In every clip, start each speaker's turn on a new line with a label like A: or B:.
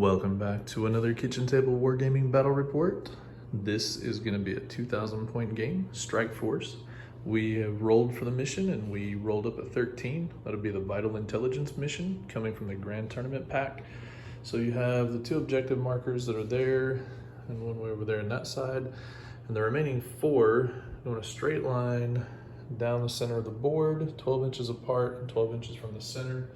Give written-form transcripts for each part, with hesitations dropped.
A: Welcome back to another Kitchen Table Wargaming Battle Report. This is going to be a 2,000 point game, Strike Force. We have rolled for the mission and we rolled up a 13. That'll be the Vital Intelligence mission coming from the Grand Tournament pack. So you have the two objective markers that are there and one way over there on that side. And the remaining four go in a straight line down the center of the board, 12 inches apart and 12 inches from the center.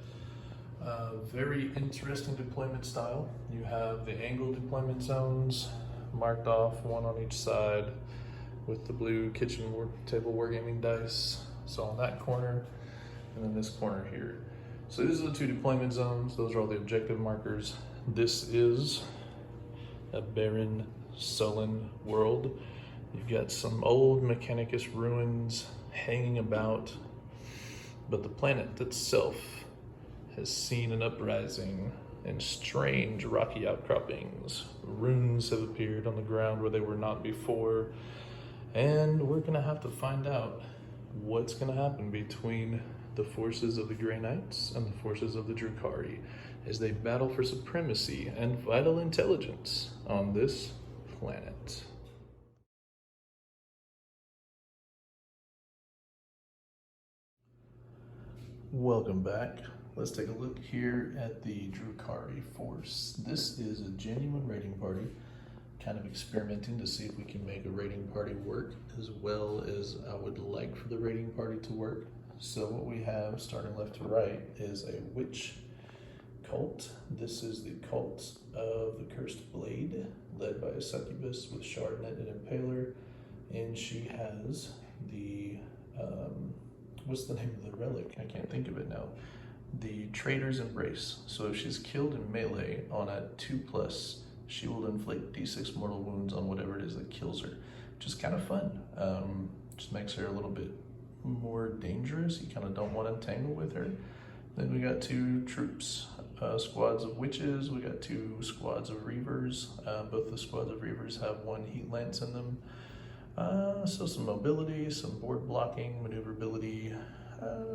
A: Very interesting deployment style. You have the angled deployment zones marked off, one on each side with the blue kitchen table wargaming dice. So on that corner and then this corner here. So these are the two deployment zones. Those are all the objective markers. This is a barren, sullen world. You've got some old Mechanicus ruins hanging about, but the planet itself has seen an uprising and strange rocky outcroppings. Runes have appeared on the ground where they were not before, and we're gonna have to find out what's gonna happen between the forces of the Grey Knights and the forces of the Drukhari as they battle for supremacy and vital intelligence on this planet. Welcome back. Let's take a look here at the Drukhari force. This is a genuine raiding party, kind of experimenting to see if we can make a raiding party work as well as I would like for the raiding party to work. So what we have, starting left to right, is a Wytch cult. This is the cult of the Cursed Blade, led by a succubus with Shardnet and Impaler, and she has the, what's the name of the relic? I can't think of it now. The Traitor's Embrace. So if she's killed in melee on a 2+, she will inflict d6 mortal wounds on whatever it is that kills her, which is kind of fun. Just makes her a little bit more dangerous. You kind of don't want to entangle with her. Then we got two troops, squads of witches. We got two squads of reavers. Both the squads of reavers have one heat lance in them. So some mobility, some board blocking, maneuverability.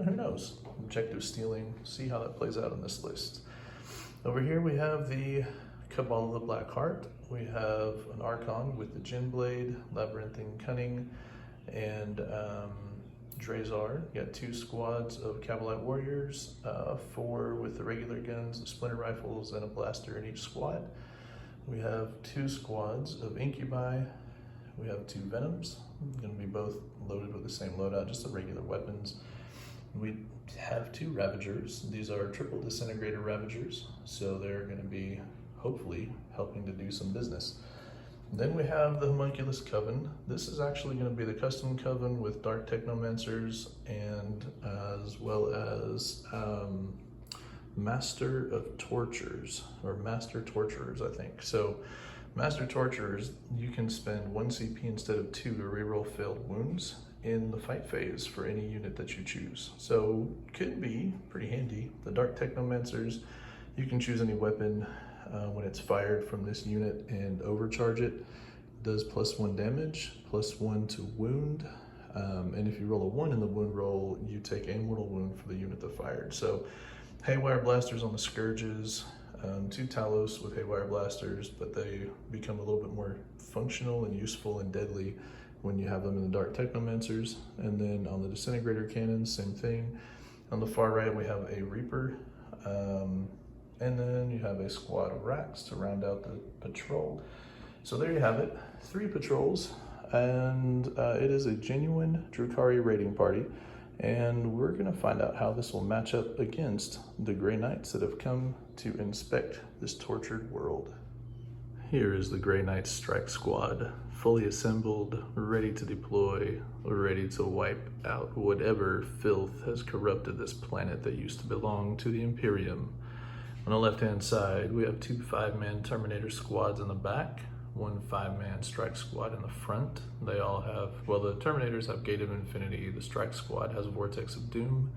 A: Who knows? Objective stealing. See how that plays out on this list. Over here we have the Kabal of the Black Heart. We have an Archon with the Gin Blade, Labyrinthine Cunning, and Drazar. You got two squads of Cavalite Warriors, four with the regular guns, the splinter rifles, and a blaster in each squad. We have two squads of Incubi. We have two Venoms. Going to be both loaded with the same loadout, just the regular weapons. We have two Ravagers. These are triple disintegrator Ravagers, so they're going to be hopefully helping to do some business. Then we have the Homunculus Coven. This is actually going to be the custom Coven with Dark Technomancers and as well as Master of Tortures, or Master Torturers, I think. So Master Torturers, you can spend 1 CP instead of 2 to reroll failed wounds in the fight phase for any unit that you choose. So could be pretty handy. The Dark Technomancers, you can choose any weapon when it's fired from this unit and overcharge it. It does +1 damage, +1 to wound, and if you roll a 1 in the wound roll, you take a mortal wound for the unit that fired. So Haywire Blasters on the Scourges, two Talos with Haywire Blasters, but they become a little bit more functional and useful and deadly when you have them in the Dark Technomancers. And then on the Disintegrator Cannons, same thing. On the far right, we have a Reaper, and then you have a squad of Racks to round out the patrol. So there you have it, 3 patrols, and it is a genuine Drukhari raiding party. And we're gonna find out how this will match up against the Grey Knights that have come to inspect this tortured world. Here is the Grey Knights strike squad, fully assembled, ready to deploy, ready to wipe out whatever filth has corrupted this planet that used to belong to the Imperium. On the left-hand side, we have 2 5-man Terminator squads in the back, 1 5-man strike squad in the front. They all have, well, the Terminators have Gate of Infinity, the strike squad has Vortex of Doom.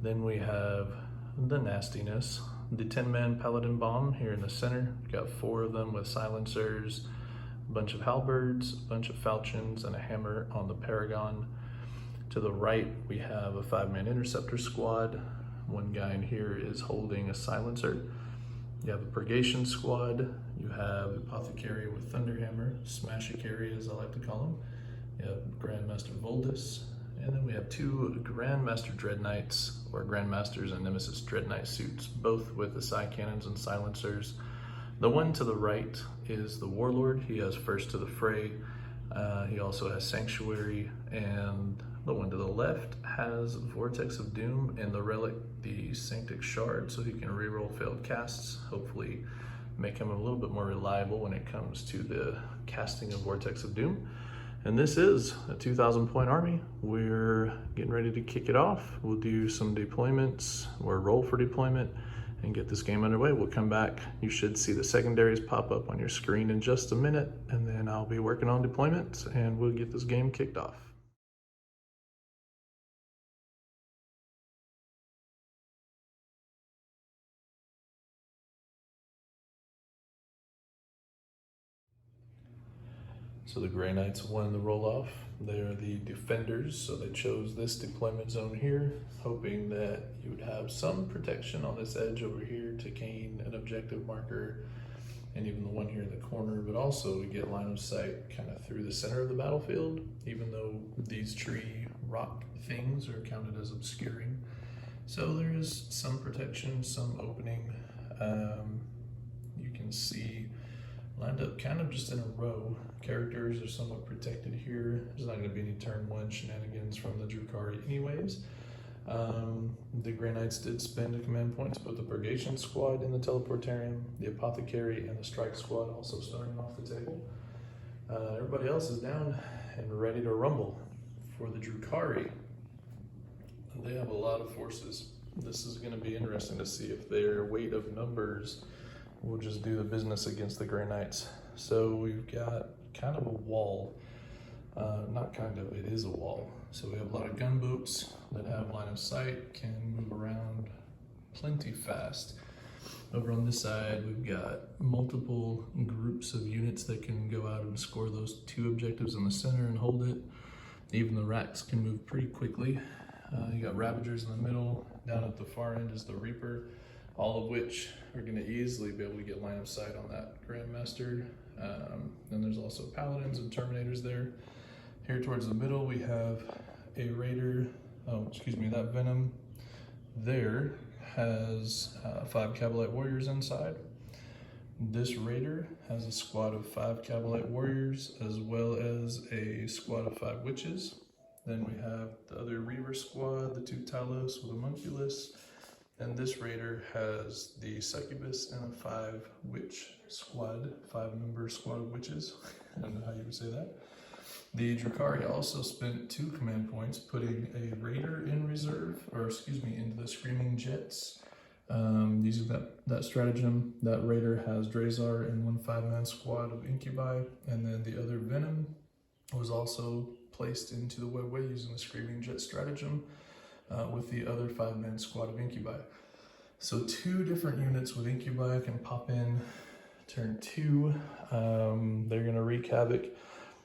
A: Then we have the nastiness, the 10-man Paladin Bomb here in the center. We've got 4 of them with silencers, a bunch of halberds, a bunch of falchions, and a hammer on the Paragon. To the right, we have a 5-man Interceptor squad. One guy in here is holding a silencer. You have a Purgation Squad, you have Apothecary with Thunderhammer, Smashicary as I like to call him, you have Grandmaster Voldus, and then we have two Grandmaster Dread Knights, or Grandmasters and Nemesis Dread Knight suits, both with the Psy Cannons and Silencers. The one to the right is the Warlord. He has First to the Fray. He also has Sanctuary, and the one to the left has Vortex of Doom and the relic, the Sanctic Shard, so he can reroll failed casts, hopefully make him a little bit more reliable when it comes to the casting of Vortex of Doom. And this is a 2,000 point army. We're getting ready to kick it off. We'll do some deployments or roll for deployment and get this game underway. We'll come back. You should see the secondaries pop up on your screen in just a minute, and then I'll be working on deployments and we'll get this game kicked off. So the Grey Knights won the roll-off. They are the defenders, so they chose this deployment zone here, hoping that you would have some protection on this edge over here to gain an objective marker, and even the one here in the corner, but also to get line of sight kind of through the center of the battlefield, even though these tree rock things are counted as obscuring. So there is some protection, some opening. You can see lined up kind of just in a row. Characters are somewhat protected here. There's not going to be any turn one shenanigans from the Drukhari anyways. The Grey Knights did spend a command point to put the Purgation Squad in the Teleportarium, the Apothecary and the Strike Squad also starting off the table. Everybody else is down and ready to rumble. For the Drukhari, they have a lot of forces. This is going to be interesting to see if their weight of numbers will just do the business against the Grey Knights. So we've got kind of a wall. Not kind of, it is a wall. So we have a lot of gunboats that have line of sight, can move around plenty fast. Over on this side, we've got multiple groups of units that can go out and score those two objectives in the center and hold it. Even the racks can move pretty quickly. You got Ravagers in the middle. Down at the far end is the Reaper, all of which are going to easily be able to get line of sight on that Grandmaster. Then there's also Paladins and Terminators there. Here towards the middle we have a Raider, that Venom there has 5 Kabalite Warriors inside. This Raider has a squad of 5 Kabalite Warriors as well as a squad of 5 Witches. Then we have the other Reaver squad, the 2 Talos with a Homunculus. And this Raider has the Succubus and a 5 Witch squad, 5-member squad of witches. I don't know how you would say that. The Drukhari also spent 2 command points putting a Raider in reserve, into the Screaming Jets. Using that stratagem, that Raider has Drazar and 1 5-man squad of Incubi, and then the other Venom was also placed into the webway using the Screaming Jet stratagem with the other 5-man squad of Incubi. So 2 different units with Incubi can pop in turn 2. They're going to wreak havoc.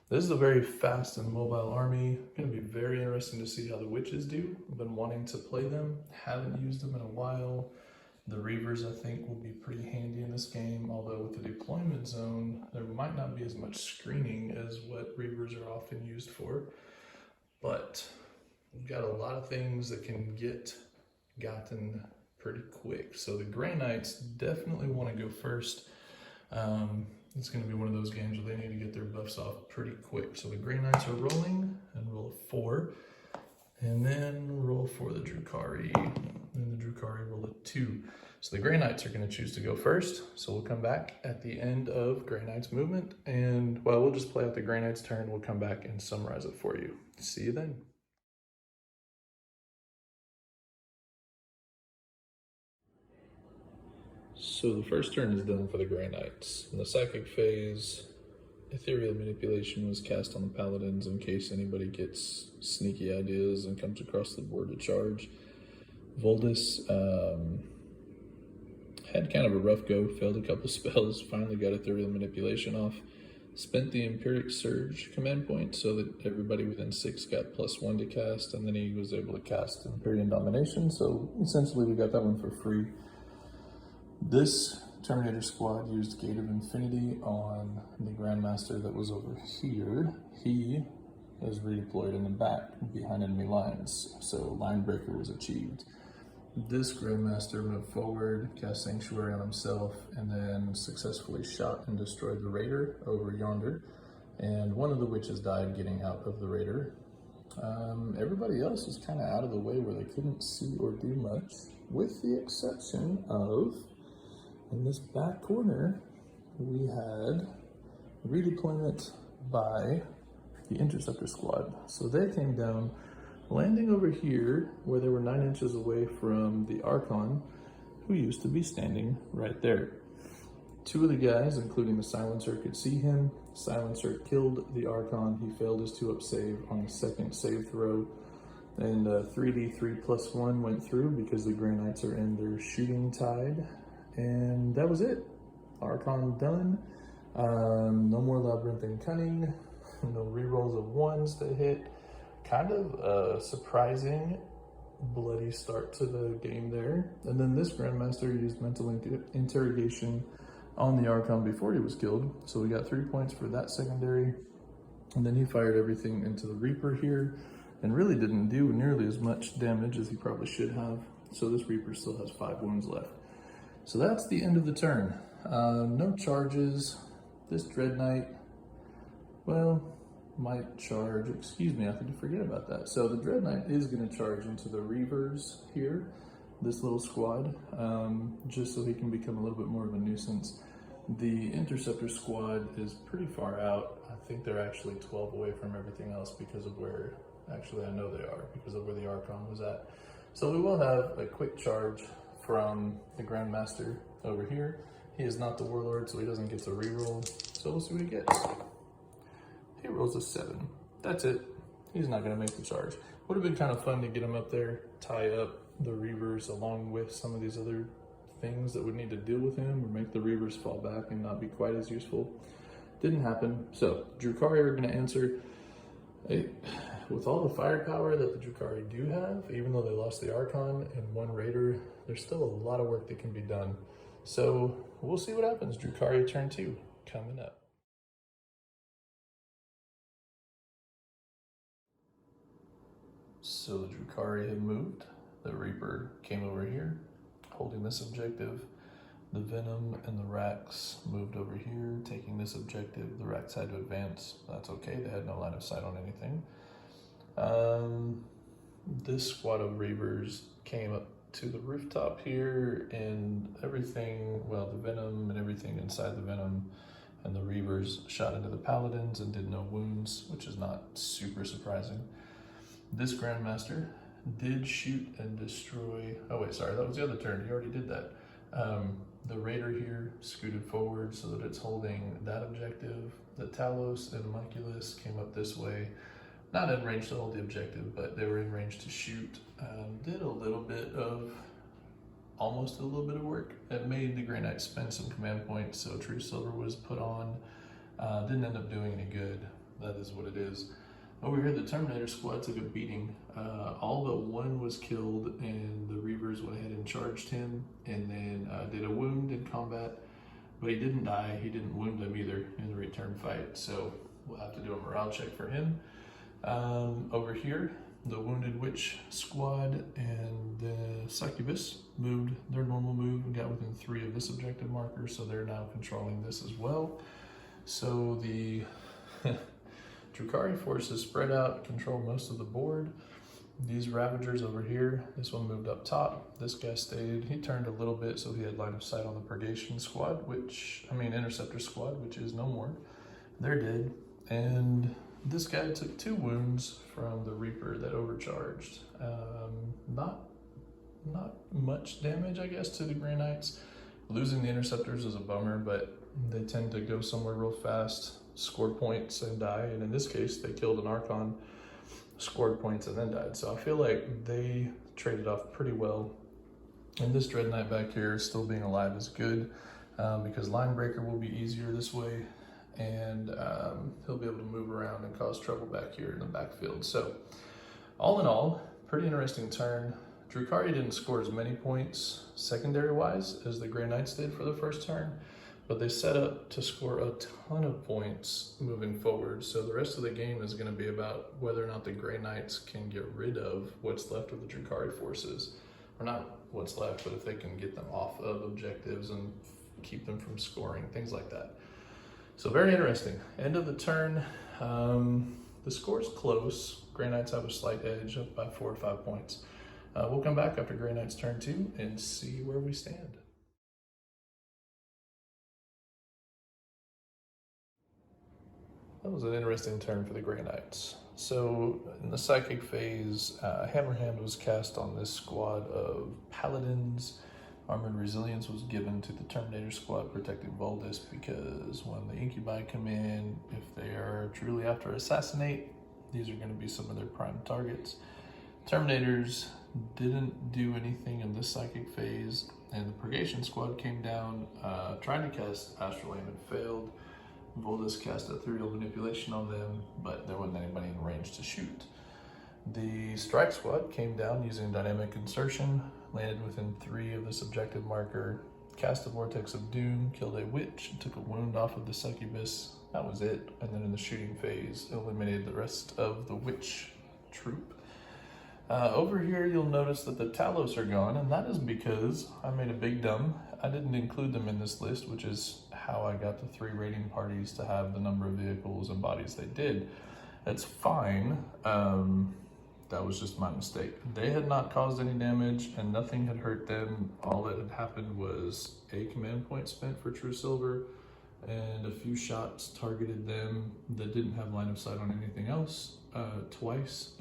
A: This is a very fast and mobile army. Going to be very interesting to see how the Witches do. I've been wanting to play them, haven't used them in a while. The Reavers, I think, will be pretty handy in this game, although with the deployment zone, there might not be as much screening as what Reavers are often used for. But we've got a lot of things that can get gotten pretty quick. So the Grey Knights definitely want to go first. It's going to be one of those games where they need to get their buffs off pretty quick. So the Grey Knights are rolling and roll a 4. And then roll for the Drukhari. And the Drukhari roll a 2. So the Grey Knights are going to choose to go first. So we'll come back at the end of Grey Knights movement. And, well, we'll just play out the Grey Knights turn. We'll come back and summarize it for you. See you then. So the first turn is done for the Grey Knights. In the Psychic phase, Ethereal Manipulation was cast on the Paladins in case anybody gets sneaky ideas and comes across the board to charge. Voldus had kind of a rough go, failed a couple spells, finally got Ethereal Manipulation off. Spent the Empiric Surge command point so that everybody within 6 got +1 to cast, and then he was able to cast Empyrean Domination, so essentially we got that one for free. This Terminator squad used Gate of Infinity on the Grandmaster that was over here. He is redeployed in the back behind enemy lines, so line breaker was achieved. This Grandmaster moved forward, cast Sanctuary on himself, and then successfully shot and destroyed the Raider over yonder. And one of the Witches died getting out of the Raider. Everybody else was kind of out of the way where they couldn't see or do much, with the exception of, in this back corner, we had redeployment by the Interceptor squad. So they came down, landing over here where they were 9 inches away from the Archon, who used to be standing right there. 2 of the guys, including the Silencer, could see him. Silencer killed the Archon. He failed his 2-up save on the second save throw. And 3d3+1 went through because the Grey Knights are in their shooting tide. And that was it. Archon done. No more Labyrinthine Cunning. No rerolls of 1s to hit. Kind of a surprising, bloody start to the game there. And then this Grandmaster used Mental Interrogation on the Archon before he was killed. So we got 3 points for that secondary. And then he fired everything into the Reaper here and really didn't do nearly as much damage as he probably should have. So this Reaper still has 5 wounds left. So that's the end of the turn. No charges. This Dread Knight, well, might charge, excuse me, I did forget about that. So the Dread Knight is going to charge into the Reavers here, this little squad, just so he can become a little bit more of a nuisance. The Interceptor squad is pretty far out. I think they're actually 12 away from everything else because of where, actually I know they are, because of where the Archon was at. So we will have a quick charge from the Grandmaster over here. He is not the Warlord, so he doesn't get to reroll. So we'll see what he gets. He rolls a 7. That's it. He's not going to make the charge. Would have been kind of fun to get him up there, tie up the Reavers along with some of these other things that would need to deal with him or make the Reavers fall back and not be quite as useful. Didn't happen. So Drukhari are going to answer. With all the firepower that the Drukhari do have, even though they lost the Archon and 1 Raider, there's still a lot of work that can be done. So we'll see what happens. Drukhari turn 2 coming up. So the Drukhari had moved. The Reaper came over here, holding this objective. The Venom and the Rax moved over here, taking this objective. The Rax had to advance. That's okay, they had no line of sight on anything. This squad of Reavers came up to the rooftop here, and everything, well, the Venom and everything inside the Venom and the Reavers shot into the Paladins and did no wounds, which is not super surprising. This Grandmaster did shoot and destroy, oh wait, sorry, that was the other turn, he already did that. The Raider here scooted forward so that it's holding that objective. The Talos and Homunculus came up this way, not in range to hold the objective, but they were in range to shoot. Did a little bit of, almost a little bit of work. It made the Grey Knights spend some command points, so True Silver was put on. Didn't end up doing any good, that is what it is. Over here, the Terminator squad took a beating. All but 1 was killed, and the Reavers went ahead and charged him, and then did a wound in combat, but he didn't die. He didn't wound them either in the return fight, so we'll have to do a morale check for him. Over here, the Wounded Wytch squad and the Succubus moved their normal move and got within 3 of this objective marker, so they're now controlling this as well. So the Drukhari forces spread out, control most of the board. These Ravagers over here, this one moved up top. This guy stayed, he turned a little bit so he had line of sight on the Purgation squad, Interceptor squad, which is no more. They're dead. And this guy took 2 wounds from the Reaper that overcharged. Not much damage, I guess, to the Grey Knights. Losing the Interceptors is a bummer, but they tend to go somewhere real fast, score points and die, and in this case they killed an Archon, scored points and then died. So I feel like they traded off pretty well, and this Dread Knight back here still being alive is good, because Line Breaker will be easier this way, and he'll be able to move around and cause trouble back here in the backfield. So all in all, pretty interesting turn. Drukhari didn't score as many points secondary-wise as the Grey Knights did for the first turn, but they set up to score a ton of points moving forward. So the rest of the game is going to be about whether or not the Grey Knights can get rid of what's left of the Drukhari forces. Or not what's left, but if they can get them off of objectives and keep them from scoring, things like that. So very interesting. End of the turn, the score's close. Grey Knights have a slight edge, up by 4 or 5 points. We'll come back after Grey Knights turn 2 and see where we stand. That was an interesting turn for the Grey Knights. So in the psychic phase, Hammerhand was cast on this squad of paladins. Armored Resilience was given to the Terminator squad protecting Voldis, because when the Incubi come in, if they are truly after assassinate, these are going to be some of their prime targets. Terminators didn't do anything in this psychic phase, and the Purgation squad came down, trying to cast Astral Aim and failed. Voldis cast Ethereal Manipulation on them, but there wasn't anybody in range to shoot. The Strike squad came down using Dynamic Insertion, landed within 3 of this objective marker, cast a Vortex of Doom, killed a Wytch, took a wound off of the Succubus. That was it. And then in the shooting phase, eliminated the rest of the Wytch troop. Over here, you'll notice that the Talos are gone, and that is because I made a big dumb. I didn't include them in this list, which is how I got the 3 raiding parties to have the number of vehicles and bodies they did. That's fine. That was just my mistake. They had not caused any damage, and nothing had hurt them. All that had happened was a command point spent for True Silver, and a few shots targeted them that didn't have line of sight on anything else twice.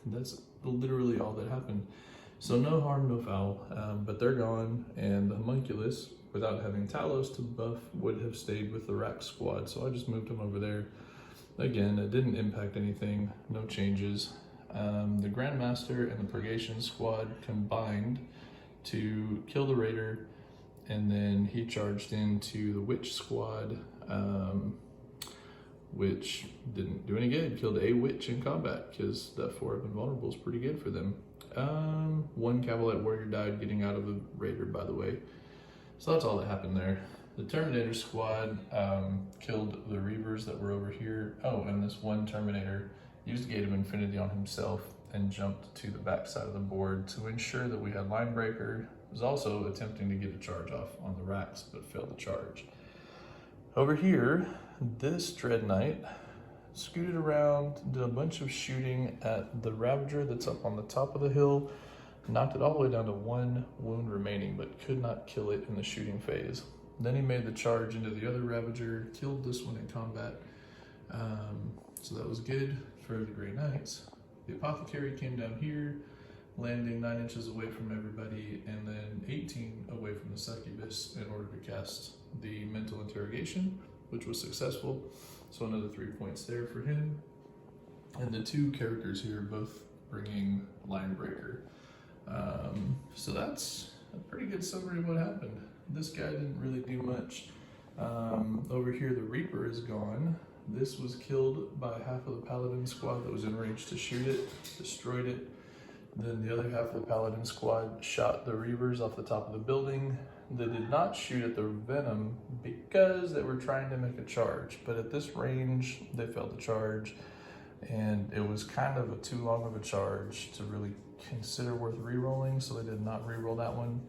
A: That's literally all that happened. So no harm, no foul, but they're gone, and the Homunculus, without having Talos to buff, would have stayed with the Rack squad, so I just moved him over there. Again, it didn't impact anything, no changes. The Grandmaster and the Purgation squad combined to kill the Raider, and then he charged into the Wytch squad, which didn't do any good. Killed a Wytch in combat, because that 4 up invulnerable is pretty good for them. 1 Cavalite warrior died getting out of the Raider, by the way. So that's all that happened there. The Terminator squad killed the Reavers that were over here. Oh, and this 1 Terminator used Gate of Infinity on himself and jumped to the back side of the board to ensure that we had Line Breaker. Was also attempting to get a charge off on the racks, but failed the charge. Over here, this Dread Knight scooted around, did a bunch of shooting at the Ravager that's up on the top of the hill, knocked it all the way down to 1 wound remaining, but could not kill it in the shooting phase. Then he made the charge into the other Ravager, killed this one in combat. So that was good for the Grey Knights. The Apothecary came down here, landing 9 inches away from everybody, and then 18 away from the Succubus in order to cast the Mental Interrogation, which was successful. So another 3 points there for him. And the 2 characters here both bringing Line Breaker. So that's a pretty good summary of what happened. This guy didn't really do much. Over here, the Reaper is gone. This was killed by half of the Paladin squad that was in range to shoot it, destroyed it. Then the other half of the Paladin squad shot the Reavers off the top of the building. They did not shoot at the Venom because they were trying to make a charge, but at this range, they failed the charge, and it was kind of too long of a charge to really consider worth re-rolling, so they did not re-roll that one.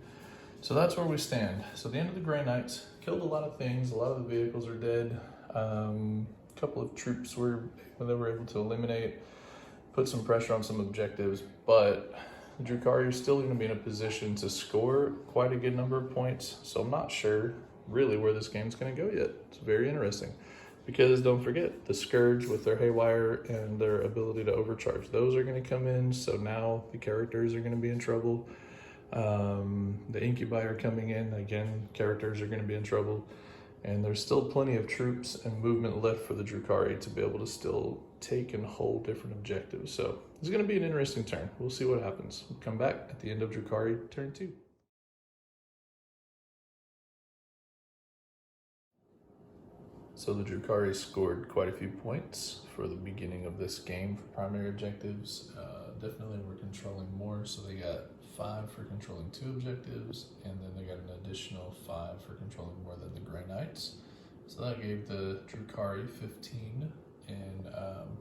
A: So that's where we stand. So the end of the Grey Knights killed a lot of things. A lot of the vehicles are dead. A couple of troops they were able to eliminate, put some pressure on some objectives, but the Drukhari are still going to be in a position to score quite a good number of points. So I'm not sure really where this game's going to go yet. It's very interesting, because don't forget, the Scourge with their Haywire and their ability to overcharge, those are going to come in. So now the characters are going to be in trouble. The Incubi are coming in. Again, characters are going to be in trouble. And there's still plenty of troops and movement left for the Drukhari to be able to still take and hold different objectives. So it's going to be an interesting turn. We'll see what happens. We'll come back at the end of Drukhari turn 2. So the Drukhari scored quite a few points for the beginning of this game for primary objectives. Definitely were controlling more, so they got 5 for controlling 2 objectives, and then they got an additional 5 for controlling more than the Grey Knights. So that gave the Drukhari 15 in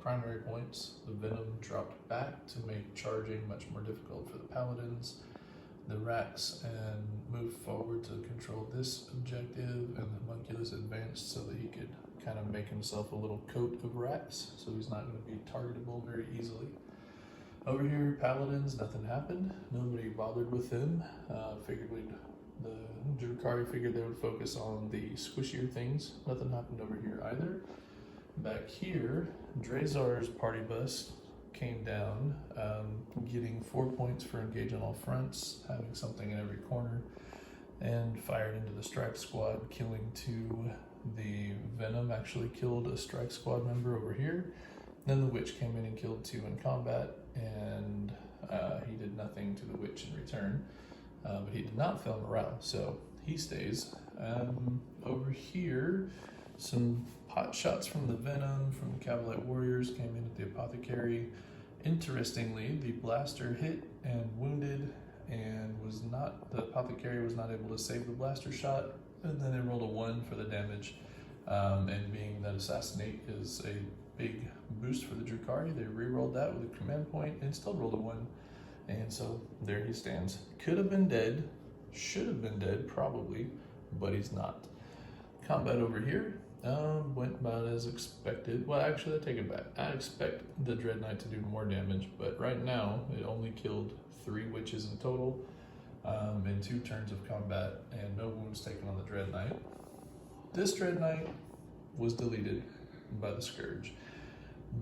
A: primary points. The Venom dropped back to make charging much more difficult for the Paladins. The Racks and moved forward to control this objective, and the Homunculus advanced so that he could kind of make himself a little coat of racks, so he's not going to be targetable very easily. Over here, Paladins, nothing happened. Nobody bothered with them. The Drukhari figured they would focus on the squishier things. Nothing happened over here either. Back here, Drazar's party bus came down, getting 4 points for engage on all fronts, having something in every corner, and fired into the strike squad, killing 2. The Venom actually killed a strike squad member over here. Then the Wytch came in and killed 2 in combat, and he did nothing to the Wytch in return, but he did not fail morale, so he stays. Over here, some pot shots from the Venom, from the Kabal warriors came in at the apothecary. Interestingly, the blaster hit and wounded, and the apothecary was not able to save the blaster shot, and then they rolled a 1 for the damage. And being that assassinate is a big boost for the Drukhari, they re-rolled that with a command point and still rolled a 1. And so there he stands. Could have been dead, should have been dead probably, but he's not. Combat over here went about as expected. Well, actually, I take it back. I expect the Dread Knight to do more damage, but right now it only killed 3 witches in total in 2 turns of combat, and no wounds taken on the Dread Knight. This Dread Knight was deleted by the Scourge.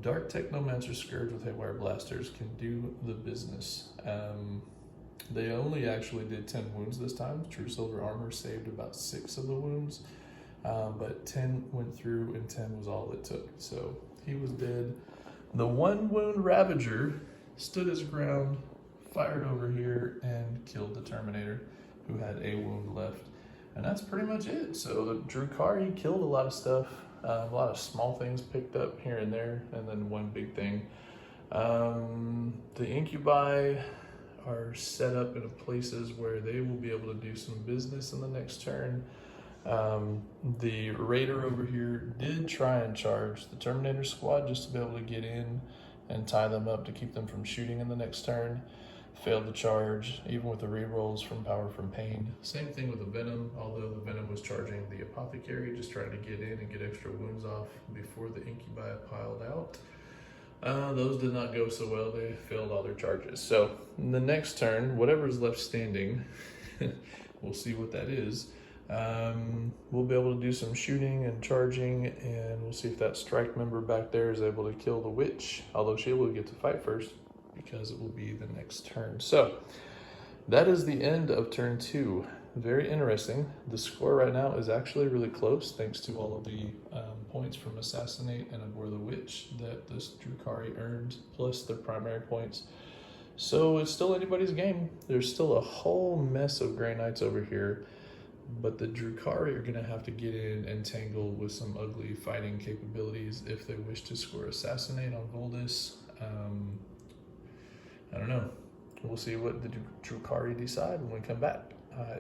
A: Dark Technomancer Scourge with Haywire Blasters can do the business. They only actually did 10 wounds this time. True Silver Armor saved about 6 of the wounds, but 10 went through and 10 was all it took. So he was dead. The 1 wound Ravager stood his ground, fired over here, and killed the Terminator, who had a wound left. And that's pretty much it. So the Drukhari killed a lot of stuff, a lot of small things picked up here and there, and then 1 big thing. The Incubi are set up in places where they will be able to do some business in the next turn. The Raider over here did try and charge the Terminator squad just to be able to get in and tie them up to keep them from shooting in the next turn. Failed the charge, even with the rerolls from Power from Pain. Same thing with the Venom, although the Venom was charging the Apothecary, just trying to get in and get extra wounds off before the Incubi piled out. Those did not go so well. They failed all their charges. So in the next turn, whatever's left standing, we'll see what that is. We'll be able to do some shooting and charging, and we'll see if that strike member back there is able to kill the Wytch, although she will get to fight first because it will be the next turn. So that is the end of turn 2. Very interesting. The score right now is actually really close thanks to all of the points from Assassinate and Abhor the Wytch that this Drukhari earned, plus their primary points. So it's still anybody's game. There's still a whole mess of Grey Knights over here, but the Drukhari are going to have to get in and tangle with some ugly fighting capabilities if they wish to score Assassinate on Voldus. I don't know. We'll see what the Drukhari decide when we come back.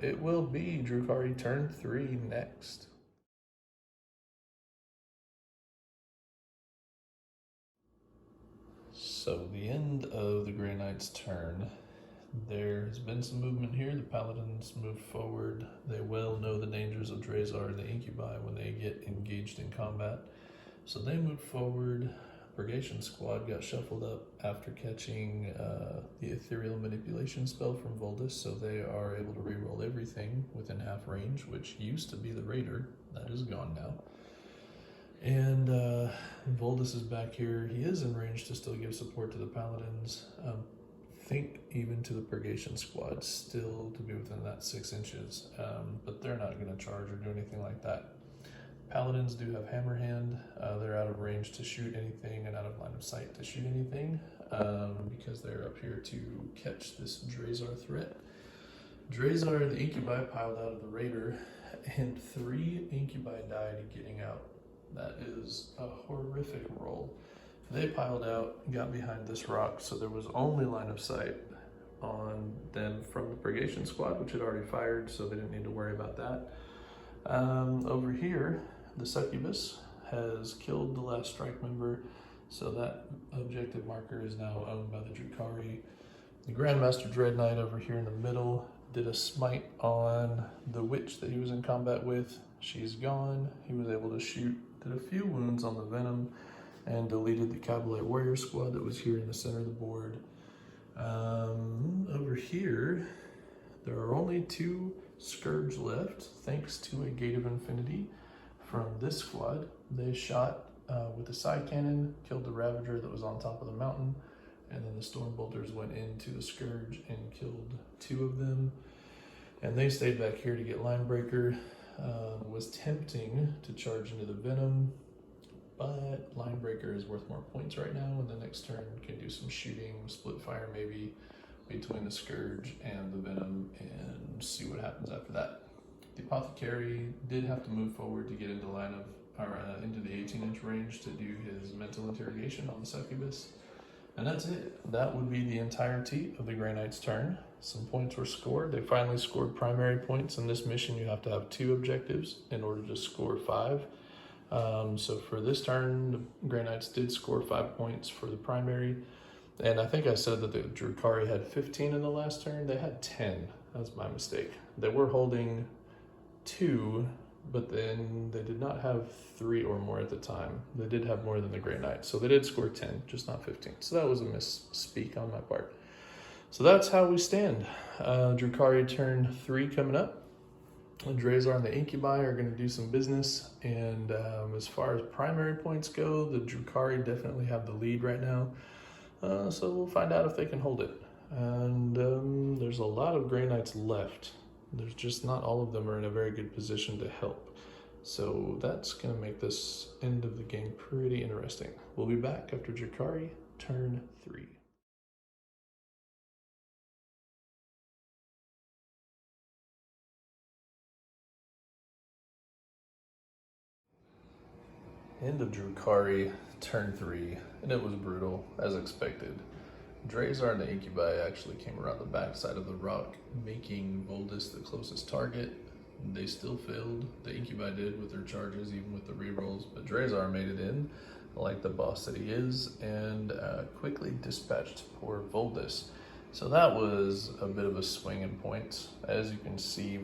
A: It will be Drukhari turn 3 next. So the end of the Grey Knight's turn. There has been some movement here. The Paladins moved forward. They well know the dangers of Drazar and the Incubi when they get engaged in combat. So they moved forward. Purgation Squad got shuffled up after catching the Ethereal Manipulation spell from Voldus, so they are able to reroll everything within half range, which used to be the Raider. That is gone now. And Voldus is back here. He is in range to still give support to the Paladins. Think even to the Purgation Squad, still to be within that 6 inches, but they're not going to charge or do anything like that. Paladins do have Hammerhand. They're out of range to shoot anything and out of line of sight to shoot anything because they're up here to catch this Drazar threat. Drazar, the Incubi, piled out of the Raider, and 3 Incubi died getting out That is a horrific roll. They piled out, got behind this rock, so there was only line of sight on them from the purgation squad, which had already fired, so they didn't need to worry about that. Over here, the succubus has killed the last strike member, so that objective marker is now owned by the Drukhari. The Grandmaster Dread Knight over here in the middle did a smite on the Wytch that he was in combat with. She's gone. He was able to shoot, did a few wounds on the Venom, and deleted the Kabal warrior squad that was here in the center of the board. Over here, there are only 2 Scourge left, thanks to a Gate of Infinity from this squad. They shot with a side cannon, killed the Ravager that was on top of the mountain, and then the Storm Bolters went into the Scourge and killed 2 of them. And they stayed back here to get Linebreaker. Was tempting to charge into the Venom, but Linebreaker is worth more points right now, and the next turn can do some shooting, split fire maybe, between the Scourge and the Venom, and see what happens after that. The Apothecary did have to move forward to get into into the 18-inch range to do his mental interrogation on the succubus. And that's it. That would be the entirety of the Grey Knight's turn. Some points were scored. They finally scored primary points. In this mission, you have to have 2 objectives in order to score 5. So for this turn, the Grey Knights did score 5 points for the primary. And I think I said that the Drukhari had 15 in the last turn. They had 10. That's my mistake. They were holding 2, but then they did not have 3 or more at the time. They did have more than the Grey Knights. So they did score 10, just not 15. So that was a misspeak on my part. So that's how we stand. Drukhari turn 3 coming up. Drazar and the Incubi are going to do some business. And as far as primary points go, the Drukhari definitely have the lead right now. So we'll find out if they can hold it. And there's a lot of Grey Knights left. There's just not all of them are in a very good position to help. So that's going to make this end of the game pretty interesting. We'll be back after Drukhari turn 3. End of Drukhari turn 3, and it was brutal, as expected. Drazar and the Incubi actually came around the backside of the rock, making Voldus the closest target. They still failed. The Incubi did with their charges, even with the rerolls, but Drazar made it in, like the boss that he is, and quickly dispatched poor Voldus. So that was a bit of a swing in points. As you can see,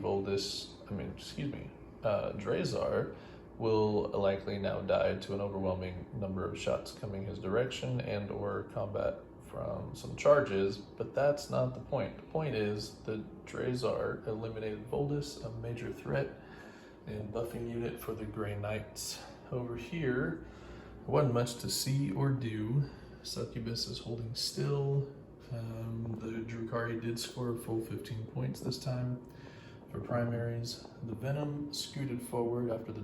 A: Drazar will likely now die to an overwhelming number of shots coming his direction and or combat from some charges, but that's not the point. The point is that Drazar eliminated Voldus, a major threat and buffing unit for the Grey Knights. Over here, there wasn't much to see or do. Succubus is holding still. The Drukhari did score a full 15 points this time for primaries. The Venom scooted forward after the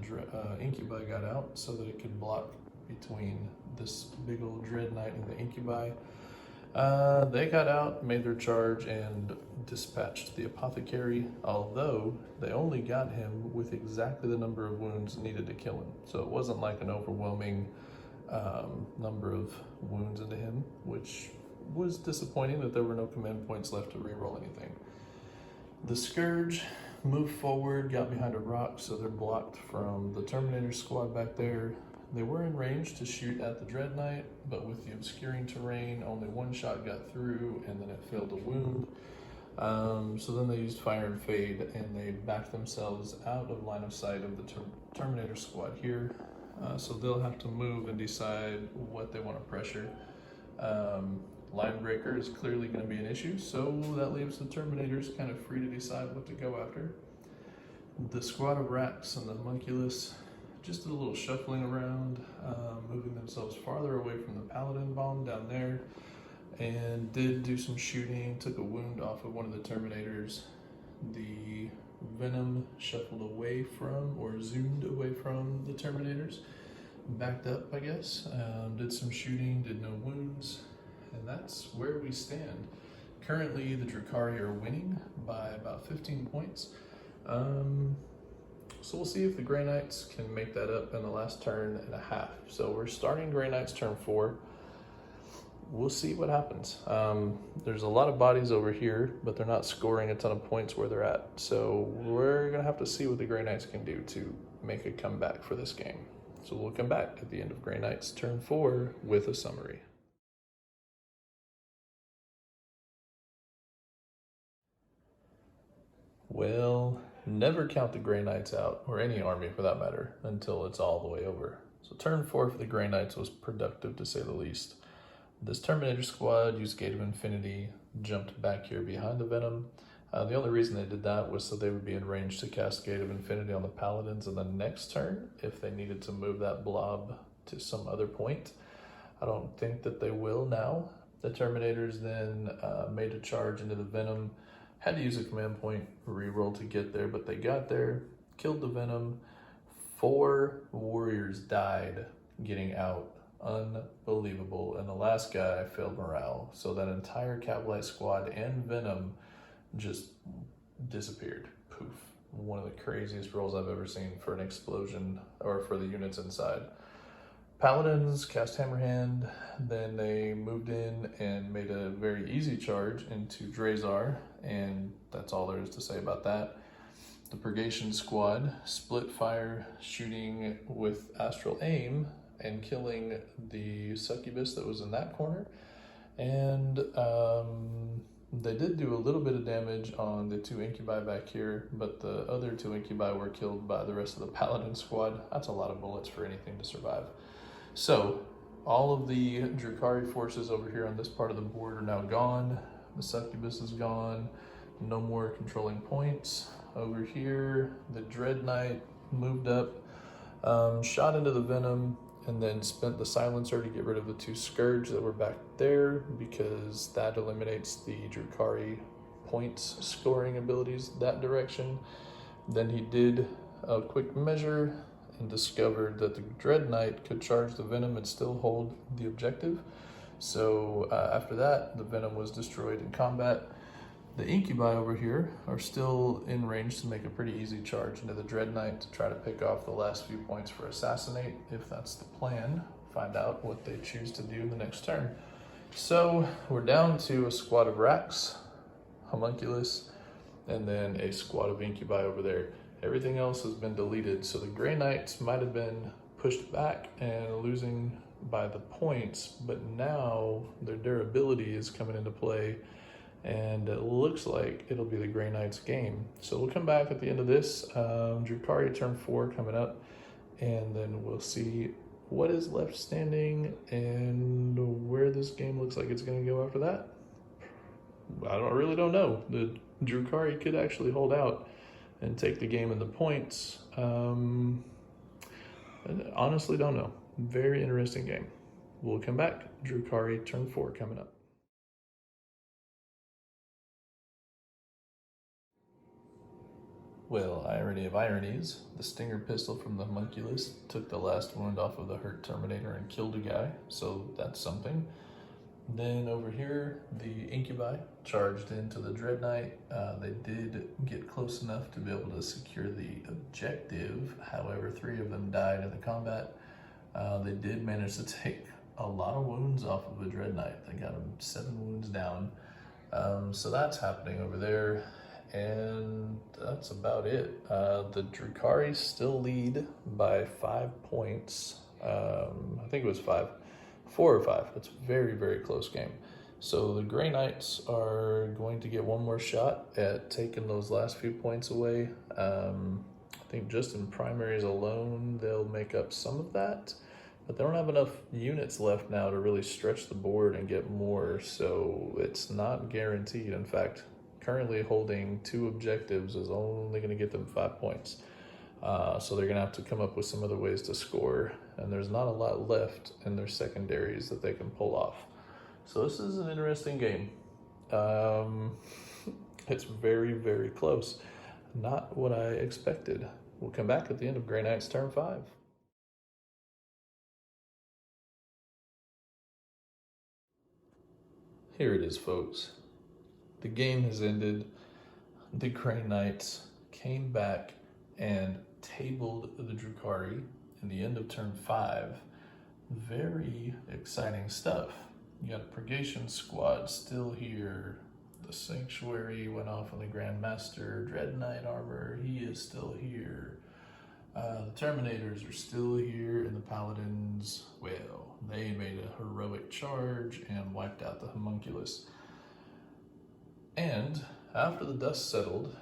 A: Incubi got out so that it could block between this big old Dread Knight and the Incubi. They got out, made their charge, and dispatched the Apothecary, although they only got him with exactly the number of wounds needed to kill him. So it wasn't like an overwhelming number of wounds into him, which was disappointing that there were no command points left to reroll anything. The Scourge moved forward, got behind a rock, so they're blocked from the Terminator squad back there. They were in range to shoot at the Dread Knight, but with the obscuring terrain, only one shot got through, and then it failed to wound. So then they used Fire and Fade, and they backed themselves out of line of sight of the Terminator squad here. So they'll have to move and decide what they want to pressure. Linebreaker is clearly going to be an issue, so that leaves the Terminators kind of free to decide what to go after. The squad of Rax and the Homunculus just did a little shuffling around, moving themselves farther away from the Paladin bomb down there, and did do some shooting, took a wound off of one of the Terminators. The Venom shuffled away from, or zoomed away from the Terminators, backed up, I guess, did some shooting, did no wounds, and that's where we stand. Currently, the Drukhari are winning by about 15 points. So we'll see if the Grey Knights can make that up in the last turn and a half. So we're starting Grey Knights turn 4. We'll see what happens. There's a lot of bodies over here, but they're not scoring a ton of points where they're at. So we're gonna have to see what the Grey Knights can do to make a comeback for this game. So we'll come back at the end of Grey Knights turn 4 with a summary. Well, never count the Grey Knights out, or any army for that matter, until it's all the way over. So turn 4 for the Grey Knights was productive to say the least. This Terminator squad used Gate of Infinity, jumped back here behind the Venom. The only reason they did that was so they would be in range to cast Gate of Infinity on the Paladins in the next turn if they needed to move that blob to some other point. I don't think that they will now. The Terminators then made a charge into the Venom, had to use a command point reroll to get there, but they got there, killed the Venom. 4 warriors died getting out. Unbelievable. And the last guy failed morale. So that entire Kabalite squad and Venom just disappeared. Poof. One of the craziest rolls I've ever seen for an explosion or for the units inside. Paladins cast Hammerhand, then they moved in and made a very easy charge into Drazar, and that's all there is to say about that. The Purgation squad split fire, shooting with Astral Aim and killing the succubus that was in that corner. And they did do a little bit of damage on the 2 incubi back here, but the other 2 incubi were killed by the rest of the Paladin squad. That's a lot of bullets for anything to survive. So all of the Drukhari forces over here on this part of the board are now gone. The succubus is gone. No more controlling points. Over here, the Dread Knight moved up, shot into the Venom, and then spent the silencer to get rid of the 2 Scourge that were back there, because that eliminates the Drukhari points scoring abilities that direction. Then he did a quick measure and discovered that the Dread Knight could charge the Venom and still hold the objective. So after that, the Venom was destroyed in combat. The Incubi over here are still in range to make a pretty easy charge into the Dread Knight to try to pick off the last few points for Assassinate, if that's the plan. Find out what they choose to do in the next turn. So we're down to a squad of Racks, Homunculus, and then a squad of Incubi over there. Everything else has been deleted, so the Grey Knights might have been pushed back and losing by the points, but now their durability is coming into play, and it looks like it'll be the Grey Knights game. So we'll come back at the end of this. Drukhari turn 4 coming up, and then we'll see what is left standing and where this game looks like it's going to go after that. I really don't know. The Drukhari could actually hold out and take the game in the points. Honestly don't know. Very interesting game. We'll come back. Drukhari turn 4 coming up. Well, irony of ironies, the Stinger pistol from the Homunculus took the last wound off of the hurt Terminator and killed a guy, so that's something. Then over here, the Incubi charged into the Dread Knight. They did get close enough to be able to secure the objective. However, 3 of them died in the combat. They did manage to take a lot of wounds off of the Dread Knight. They got him 7 wounds down. So that's happening over there. And that's about it. The Drukhari still lead by 5 points. I think it was 5. 4 or 5. It's a very, very close game. So the Grey Knights are going to get one more shot at taking those last few points away. I think just in primaries alone, they'll make up some of that, but they don't have enough units left now to really stretch the board and get more, so it's not guaranteed. In fact, currently holding 2 objectives is only going to get them 5 points. So they're going to have to come up with some other ways to score, and there's not a lot left in their secondaries that they can pull off. So this is an interesting game. It's very, very close. Not what I expected. We'll come back at the end of Grey Knights turn 5. Here it is, folks. The game has ended. The Grey Knights came back and tabled the Drukhari in the end of turn 5. Very exciting stuff. You got a Purgation Squad still here. The Sanctuary went off on the Grandmaster. Dread Knight armor, he is still here. The Terminators are still here, and the Paladins, well, they made a heroic charge and wiped out the Homunculus. And after the dust settled,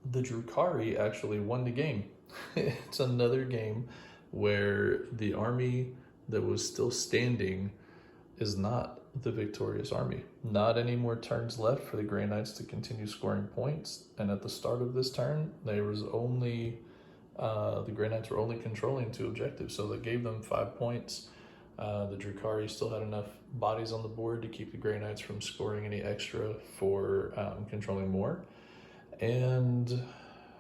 A: the Drukhari actually won the game. It's another game where the army that was still standing is not the victorious army. Not any more turns left for the Grey Knights to continue scoring points. And at the start of this turn, there was only the Grey Knights were only controlling 2 objectives, so that gave them 5 points. The Drukhari still had enough bodies on the board to keep the Grey Knights from scoring any extra for controlling more. And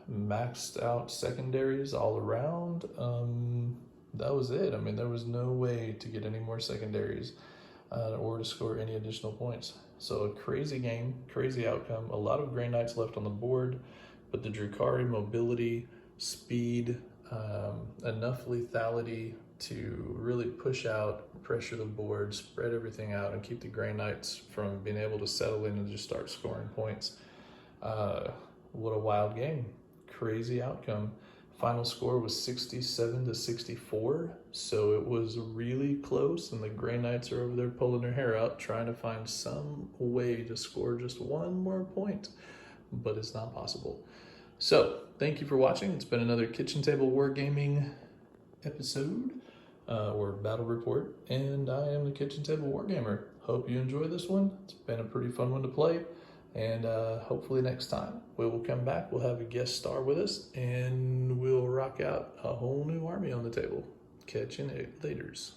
A: maxed out secondaries all around. That was it. I mean, there was no way to get any more secondaries or to score any additional points. So a crazy game, crazy outcome. A lot of Grey Knights left on the board, but the Drukhari mobility, speed, enough lethality to really push out, pressure the board, spread everything out, and keep the Grey Knights from being able to settle in and just start scoring points. What a wild game. Crazy outcome. Final score was 67-64, so it was really close, and the Grey Knights are over there pulling their hair out, trying to find some way to score just 1 more point, but it's not possible. So, thank you for watching. It's been another Kitchen Table Wargaming episode, or battle report, and I am the Kitchen Table Wargamer. Hope you enjoy this one. It's been a pretty fun one to play, and hopefully next time we will come back. We'll have a guest star with us, and we'll rock out a whole new army on the table. Catch you laters.